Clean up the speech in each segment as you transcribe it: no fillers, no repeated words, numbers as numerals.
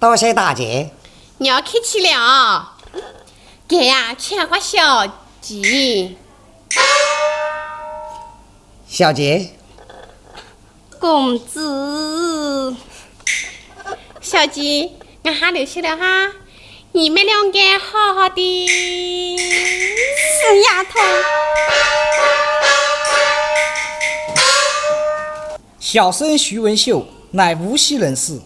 多谢大姐。你要客气了，给呀，劝我小姐。小姐，公子，小姐，俺还留下了哈，你们两个好好的。死丫头！小生徐文秀，乃无锡人士。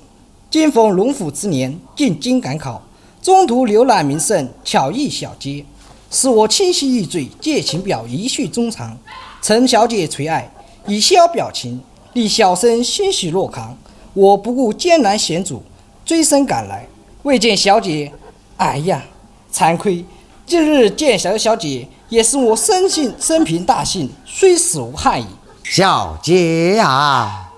今逢龙虎之年，进京赶考，中途浏览名胜，巧遇小姐，使我清晰欲坠，借情表一叙衷肠，承小姐垂爱，以消表情，令小生欣喜若狂。我不顾艰难险阻，追身赶来，未见小姐，哎呀，惭愧！今日见小姐，也是我生平大幸，虽死无憾矣。小姐啊！